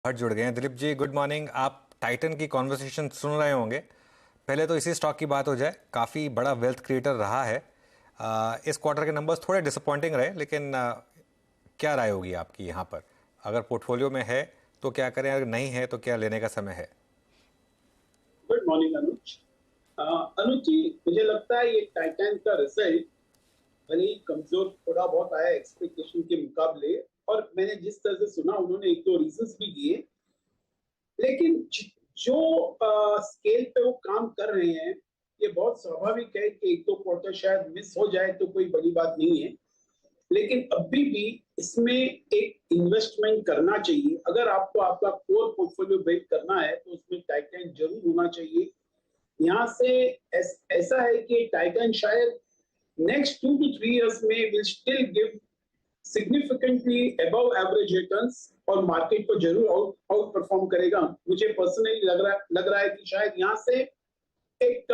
हट जुड़ गए हैं। Dilip ji, good morning. आप टाइटन की कॉन्वर्सेशन सुन रहे होंगे। पहले तो इसी स्टॉक की बात हो जाए। काफ़ी बड़ा वेल्थ क्रिएटर रहा है। इस क्वार्टर के नंबर्स थोड़े डिसअपॉइंटिंग रहे, लेकिन क्या राय होगी आपकी यहाँ पर? अगर पोर्टफोलियो में है तो क्या करें, अगर नहीं है तो क्या लेने का समय है? गुड मॉर्निंग अनुज। अनुज जी, मुझे लगता है ये टाइटैन का रिजल्ट भले ही कमजोर थोड़ा बहुत आया एक्सपेक्टेशन के मुकाबले। और मैंने जिस तरह से सुना उन्होंने एक दो रीजंस भी दिए, लेकिन जो स्केल पे वो काम कर रहे हैं, ये बहुत स्वाभाविक है कि एक दो क्वार्टर शायद मिस हो जाए तो कोई बड़ी बात नहीं है। लेकिन अभी भी इसमें एक इन्वेस्टमेंट करना चाहिए। अगर आपको आपका कोर पोर्टफोलियो बिल्ड करना है तो उसमें टाइटैन जरूर होना चाहिए। यहाँ से ऐसा है कि टाइटन शायद नेक्स्ट 2 to 3 years में will still give significantly above average returns और मार्केट को जरूर आउट परफॉर्म करेगा। मुझे पर्सनली लग रहा है कि शायद यहाँ से एक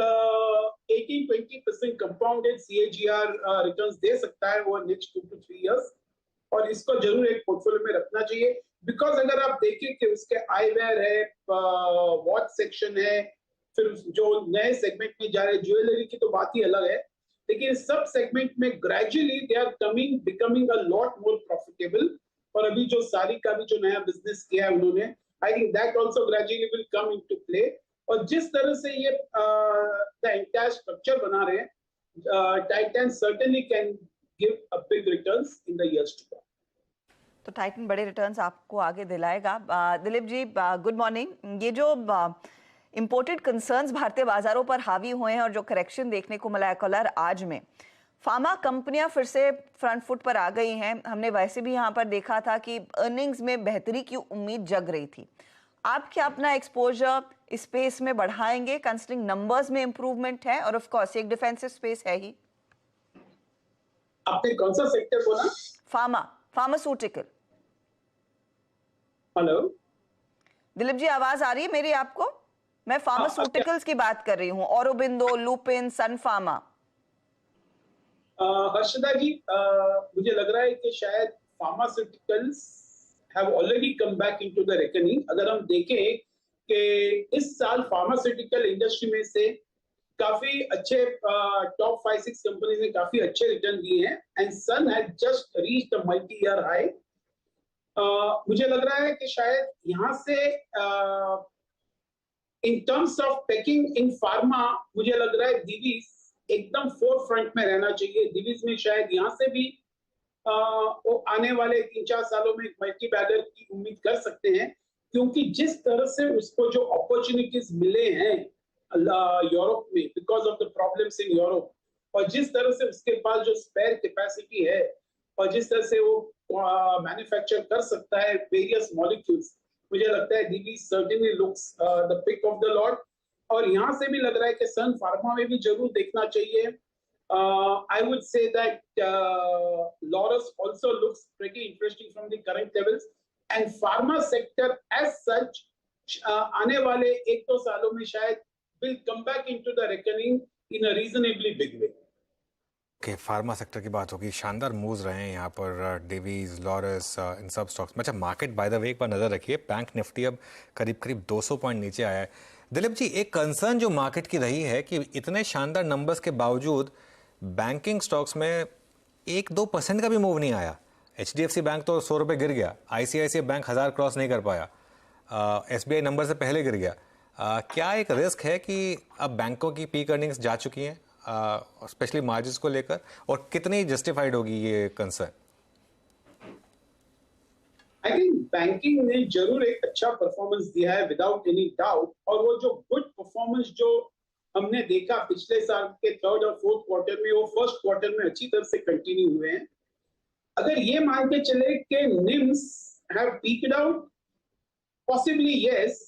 18-20% कंपाउंडेड सीएजीआर रिटर्न्स दे सकता है वो नेक्स्ट 2 to 3 years। और इसको जरूर एक पोर्टफोलियो में रखना चाहिए। बिकॉज अगर आप देखें कि उसके आईवेयर है, वॉच सेक्शन है, फिर जो नए सेगमेंट में जा रहे ज्वेलरी की तो बात ही अलग है, लेकिन सब सेगमेंट में gradually they are coming becoming a lot more profitable. और अभी जो सारी का भी जो नया बिजनेस किया है उन्होंने, I think that also gradually will come into play. और जिस तरह से ये द एंटायर स्ट्रक्चर बना रहे हैं, Titan certainly can give a big returns in the years to come. तो टाइटन बड़े रिटर्न्स आपको आगे दिलाएगा। Dilip ji, good morning. ये जो इम्पोर्टेड कंसर्न्स भारतीय बाजारों पर हावी हुए हैं और जो करेक्शन देखने को मिला है कलर आज में, फार्मा कंपनियां फिर से फ्रंट फुट पर आ गई हैं। हमने वैसे भी यहाँ पर देखा था कि अर्निंग्स में बेहतरी की उम्मीद जग रही थी। आप क्या अपना एक्सपोजर इस स्पेस में बढ़ाएंगे कंसिडरिंग नंबर्स में इंप्रूवमेंट है और ऑफ कोर्स एक डिफेंसिव स्पेस है ही? आपने कौन सा सेक्टर बोला? फार्मास्यूटिकल। हेलो दिलीप जी, आवाज आ रही है मेरी आपको? मैं अच्छा। फार्मास्यूटिकल्स की बात कर रही हूँ, औरोबिंदो, लुपिन, सन फार्मा। हर्षदा जी, मुझे लग रहा है कि शायद pharmaceuticals have already come back into the reckoning. अगर हम देखें कि इस साल फार्मास्यूटिकल इंडस्ट्री में से काफी अच्छे टॉप 5-6 कंपनीज ने काफी अच्छे रिटर्न दिए हैं and Sun had just reached the multi year high. मुझे लग रहा है कि शायद यहाँ से in terms of packing in pharma, मुझे लग रहा है दिवीज एकदम फोर फ्रंट में रहना चाहिए। दिवीज में शायद यहाँ से भी वो आने वाले 3-4 सालों में मल्टी बैगर की उम्मीद कर सकते हैं, क्योंकि जिस तरह से उसको जो अपॉर्चुनिटीज मिले हैं यूरोप में because of the problems in Europe, और जिस तरह से उसके पास जो स्पेयर कैपेसिटी है और जिस तरह से वो मैन्युफैक्चर कर सकता है वेरियस मॉलिक्यूल्स, मुझे लगता है DB certainly looks the pick of the lot. और यहां से भी लग रहा है कि सन फार्मा में भी जरूर देखना चाहिए। I would say that Laurus also looks pretty interesting from the current levels, and pharma sector as such आने वाले 1-2 सालों में शायद will come back into the reckoning in a reasonably big way। Okay, pharma sector की बात होगी। शानदार moves रहे हैं यहाँ पर, डेवीज, लॉरस, इन सब स्टॉक्स में। अच्छा, मार्केट बाय द वे एक बार नज़र रखिए, बैंक निफ्टी अब करीब करीब 200 पॉइंट नीचे आया है। दिलीप जी, एक कंसर्न जो मार्केट की रही है कि इतने शानदार नंबर्स के बावजूद बैंकिंग स्टॉक्स में 1-2% का भी मूव नहीं आया। HDFC बैंक तो 100 रुपये गिर गया, ICICI बैंक 1000 क्रॉस नहीं कर पाया, SBI नंबर से पहले गिर गया। क्या एक रिस्क है कि अब बैंकों की पीक अर्निंग्स जा चुकी हैं, स्पेशली मार्जिन्स को लेकर, और कितनी जस्टिफाइड होगी ये कंसर्न? आई थिंक बैंकिंग ने जरूर एक अच्छा परफॉर्मेंस दिया है विदाउट एनी डाउट। और वो जो गुड परफॉर्मेंस जो हमने देखा पिछले साल के थर्ड और फोर्थ क्वार्टर में, वो फर्स्ट क्वार्टर में अच्छी तरह से कंटिन्यू हुए हैं। अगर ये मान के चले कि NIMS have peaked out, possibly yes.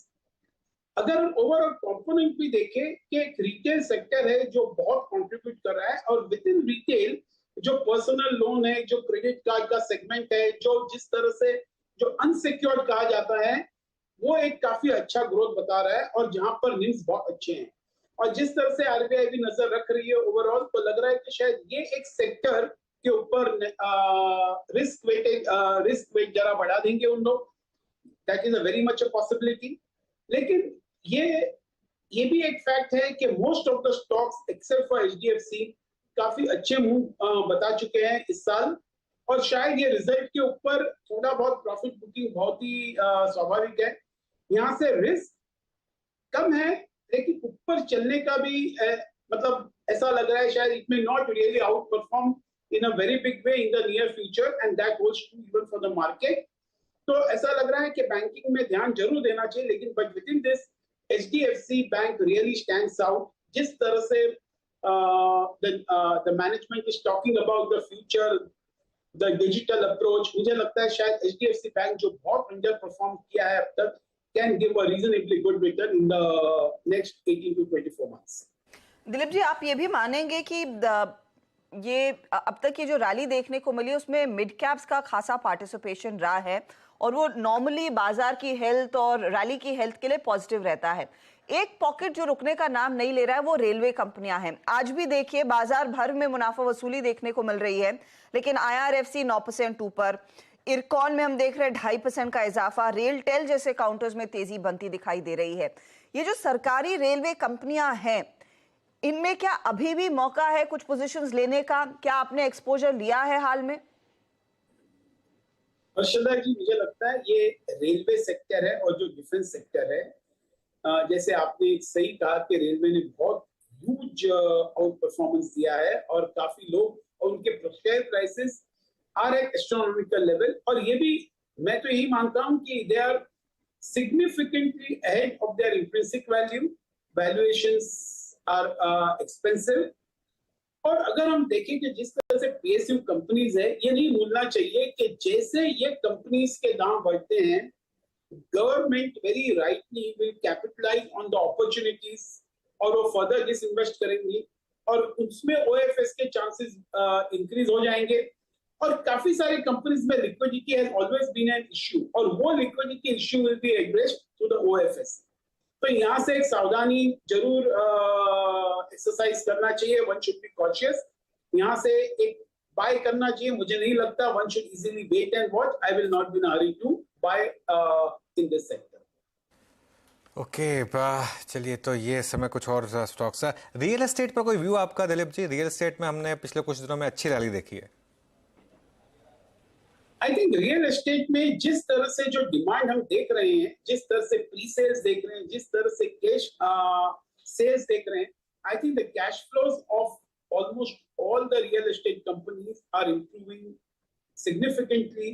अगर ओवरऑल कंपोनेंट भी देखें कि एक रिटेल सेक्टर है जो बहुत कंट्रीब्यूट कर रहा है, और विद इन रिटेल जो पर्सनल लोन है, जो क्रेडिट कार्ड का सेगमेंट है, जो जिस तरह से जो अनसिक्योर्ड कहा जाता है, वो एक काफी अच्छा ग्रोथ बता रहा है और जहां पर निम्स बहुत अच्छे हैं। और जिस तरह से आरबीआई भी नजर रख रही है ओवरऑल, तो लग रहा है कि शायद ये एक सेक्टर के ऊपर रिस्क वेट जरा बढ़ा देंगे उन लोग। That is a very much a possibility. लेकिन ये भी एक फैक्ट है कि most of the stocks except for HDFC काफी अच्छे मूव बता चुके हैं इस साल, और शायद ये रिजल्ट के ऊपर थोड़ा बहुत प्रॉफिट बुकिंग बहुत ही स्वाभाविक है। यहाँ से रिस्क कम है, लेकिन ऊपर चलने का भी मतलब ऐसा लग रहा है शायद it may not really out perform in a very big way in the near future, and that holds true even for the market. तो ऐसा लग रहा है कि बैंकिंग में ध्यान जरूर देना चाहिए, लेकिन but with in this HDFC bank really stands out. जिस तरह से the management is talking about the future, the digital approach, मुझे लगता है शायद एचडीएफसी बैंक जो बहुत अंडर परफॉर्म किया है अब तक can give a reasonably good return in the next 18 to 24 months। Dilip ji, आप ये भी मानेंगे कि ये अब तक ये जो रैली देखने को मिली उसमें मिड कैप्स का खासा पार्टिसिपेशन रहा है, और वो नॉर्मली बाजार की हेल्थ और रैली की हेल्थ के लिए पॉजिटिव रहता है। एक पॉकेट जो रुकने का नाम नहीं ले रहा है वो रेलवे कंपनियां हैं। आज भी देखिए बाजार भर में मुनाफा वसूली देखने को मिल रही है, लेकिन आईआरएफसी 9% ऊपर, इरकॉन में हम देख रहे हैं 2.5% का इजाफा, रेलटेल जैसे काउंटर्स में तेजी बनती दिखाई दे रही है। ये जो सरकारी रेलवे कंपनियां हैं, इनमें क्या अभी भी मौका है कुछ पोजीशंस लेने का? क्या आपने एक्सपोजर लिया है हाल में? हर्षदा जी, मुझे लगता है ये रेलवे सेक्टर है और जो डिफेंस सेक्टर है, जैसे आपने सही कहा कि रेलवे ने बहुत ह्यूज आउट परफॉर्मेंस दिया है, और काफी लोग और उनके share prices are at astronomical level, और ये भी मैं तो यही मानता हूं कि they are significantly ahead of their intrinsic value, valuations are expensive. और अगर हम देखें कि जिस तरह से पीएसयू कंपनीज है, ये नहीं भूलना चाहिए कि जैसे ये कंपनीज के दाम बढ़ते हैं, government very rightly will capitalise on the opportunities, और वो फर्दर डिसइन्वेस्ट करेंगी, और उसमें ओएफएस के चांसेस इंक्रीज हो जाएंगे। और काफी सारी कंपनीज में liquidity has always been an issue, और वो liquidity issue will be addressed through the OFS. तो यहाँ से एक सावधानी जरूर एक्सरसाइज करना चाहिए। One should be cautious. यहाँ से एक बाय करना चाहिए। मुझे नहीं लगता one should easily wait and watch. I will not be in hurry to buy in this sector. Okay, चलिए, तो ये समय कुछ और स्टॉक्स है। रियल एस्टेट पर कोई व्यू आपका दिलीप जी? रियल एस्टेट में हमने पिछले कुछ दिनों में अच्छी रैली देखी है। आई थिंक रियल एस्टेट में जिस तरह से जो डिमांड हम देख रहे हैं, जिस तरह से प्री सेल्स देख रहे हैं, जिस तरह से कैश सेल्स देख रहे हैं, I think the cash flows of almost all the real estate companies are improving significantly.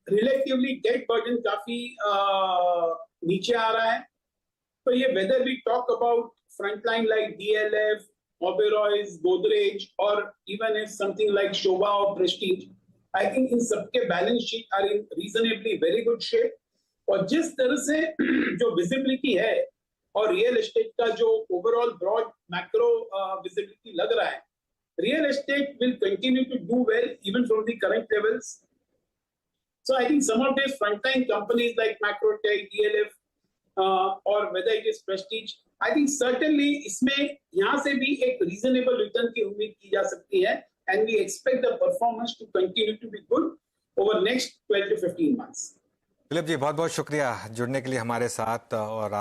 Relatively debt burden काफी नीचे आ रहा है। तो ये whether we talk about frontline like DLF, Oberois, Godrej, और even if something like Sobha और प्रेस्टीज, आई थिंक इन सबके balance sheet are in reasonably very good shape. और जिस तरह से जो विजिबिलिटी है और रियल एस्टेट का जो ओवरऑल ब्रॉड मैक्रो विजिबिलिटी लग रहा है, real estate will continue to do well even from the current levels. So I think some of these frontline companies like Macrotech, DLF, or whether it is Prestige, I think certainly इसमें यहाँ से भी एक reasonable return की उम्मीद की जा सकती है, and we expect the performance to continue to be good over next 12 to 15 months. Dilip जी, बहुत बहुत शुक्रिया जुड़ने के लिए हमारे साथ, और